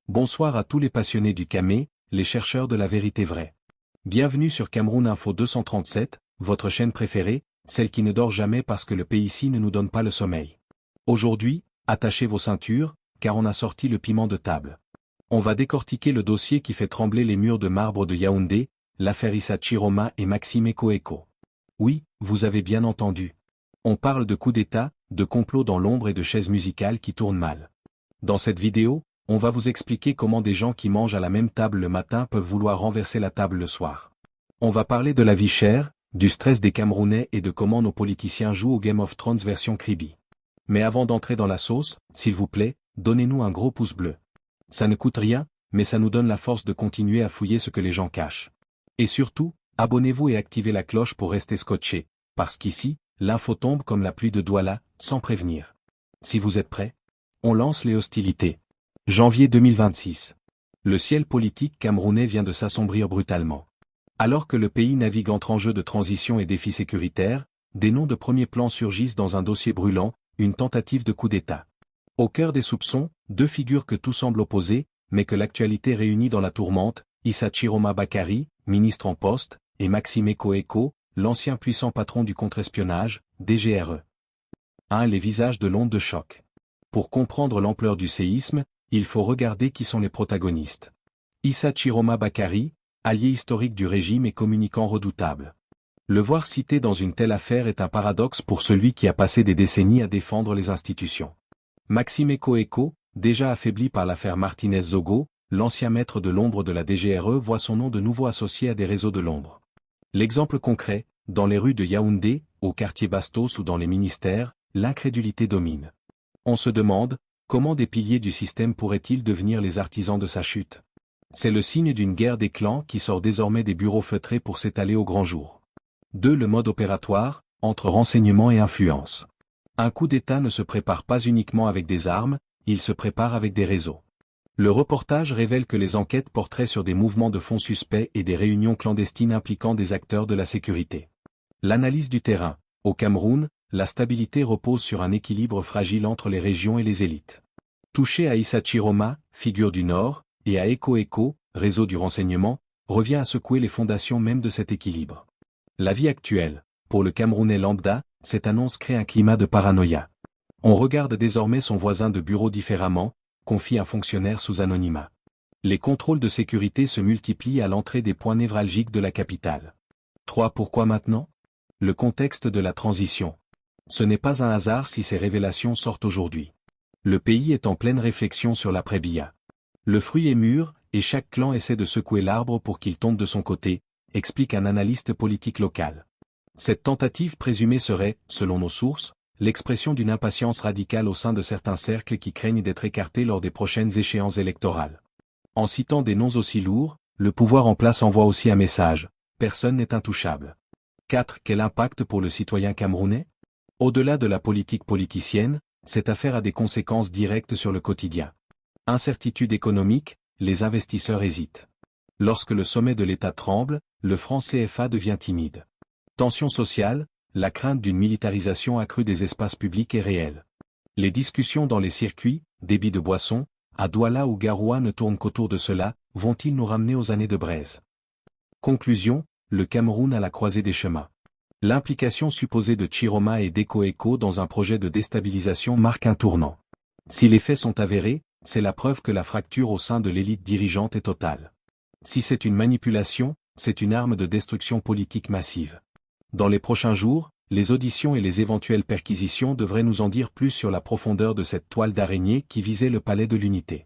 Bonsoir à tous les passionnés du camé, les chercheurs de la vérité vraie. Bienvenue sur Cameroun Info 237, votre chaîne préférée, celle qui ne dort jamais parce que le pays-ci ne nous donne pas le sommeil. Aujourd'hui, attachez vos ceintures, car on a sorti le piment de table. On va décortiquer le dossier qui fait trembler les murs de marbre de Yaoundé, l'affaire Issa Chiroma et Maxime Eko. Oui, vous avez bien entendu. On parle de coup d'État, de complot dans l'ombre et de chaises musicales qui tournent mal. Dans cette vidéo, on va vous expliquer comment des gens qui mangent à la même table le matin peuvent vouloir renverser la table le soir. On va parler de la vie chère, du stress des Camerounais et de comment nos politiciens jouent au Game of Thrones version Kribi. Mais avant d'entrer dans la sauce, s'il vous plaît, donnez-nous un gros pouce bleu. Ça ne coûte rien, mais ça nous donne la force de continuer à fouiller ce que les gens cachent. Et surtout, abonnez-vous et activez la cloche pour rester scotché, parce qu'ici, l'info tombe comme la pluie de Douala, sans prévenir. Si vous êtes prêts, on lance les hostilités. Janvier 2026. Le ciel politique camerounais vient de s'assombrir brutalement. Alors que le pays navigue entre enjeux de transition et défis sécuritaires, des noms de premier plan surgissent dans un dossier brûlant, une tentative de coup d'État. Au cœur des soupçons, deux figures que tout semble opposer, mais que l'actualité réunit dans la tourmente, Issa Chiroma Bakari, ministre en poste, et Maxime Eko, l'ancien puissant patron du contre-espionnage, DGRE. Les visages de l'onde de choc. Pour comprendre l'ampleur du séisme, il faut regarder qui sont les protagonistes. Issa Chiroma Bakari, allié historique du régime et communicant redoutable. Le voir cité dans une telle affaire est un paradoxe pour celui qui a passé des décennies à défendre les institutions. Maxime Eko, déjà affaibli par l'affaire Martinez-Zogo, l'ancien maître de l'ombre de la DGRE voit son nom de nouveau associé à des réseaux de l'ombre. L'exemple concret, dans les rues de Yaoundé, au quartier Bastos ou dans les ministères, l'incrédulité domine. On se demande, comment des piliers du système pourraient-ils devenir les artisans de sa chute? C'est le signe d'une guerre des clans qui sort désormais des bureaux feutrés pour s'étaler au grand jour. 2. Le mode opératoire, entre renseignement et influence. Un coup d'État ne se prépare pas uniquement avec des armes, il se prépare avec des réseaux. Le reportage révèle que les enquêtes porteraient sur des mouvements de fonds suspects et des réunions clandestines impliquant des acteurs de la sécurité. L'analyse du terrain. Au Cameroun, la stabilité repose sur un équilibre fragile entre les régions et les élites. Toucher à Issa Chiroma, figure du Nord, et à Eko, réseau du renseignement, revient à secouer les fondations même de cet équilibre. La vie actuelle, pour le Camerounais lambda, cette annonce crée un climat de paranoïa. On regarde désormais son voisin de bureau différemment, confie un fonctionnaire sous anonymat. Les contrôles de sécurité se multiplient à l'entrée des points névralgiques de la capitale. 3. Pourquoi maintenant? Le contexte de la transition. Ce n'est pas un hasard si ces révélations sortent aujourd'hui. Le pays est en pleine réflexion sur l'après-Biya. Le fruit est mûr, et chaque clan essaie de secouer l'arbre pour qu'il tombe de son côté, explique un analyste politique local. Cette tentative présumée serait, selon nos sources, l'expression d'une impatience radicale au sein de certains cercles qui craignent d'être écartés lors des prochaines échéances électorales. En citant des noms aussi lourds, le pouvoir en place envoie aussi un message: personne n'est intouchable. 4. Quel impact pour le citoyen camerounais? Au-delà de la politique politicienne, cette affaire a des conséquences directes sur le quotidien. Incertitude économique, les investisseurs hésitent. Lorsque le sommet de l'État tremble, le franc CFA devient timide. Tension sociale, la crainte d'une militarisation accrue des espaces publics est réelle. Les discussions dans les circuits, débit de boissons, à Douala ou Garoua ne tournent qu'autour de cela, vont-ils nous ramener aux années de braise? Conclusion, le Cameroun à la croisée des chemins. L'implication supposée de Chiroma et d'Eko dans un projet de déstabilisation marque un tournant. Si les faits sont avérés, c'est la preuve que la fracture au sein de l'élite dirigeante est totale. Si c'est une manipulation, c'est une arme de destruction politique massive. Dans les prochains jours, les auditions et les éventuelles perquisitions devraient nous en dire plus sur la profondeur de cette toile d'araignée qui visait le palais de l'unité.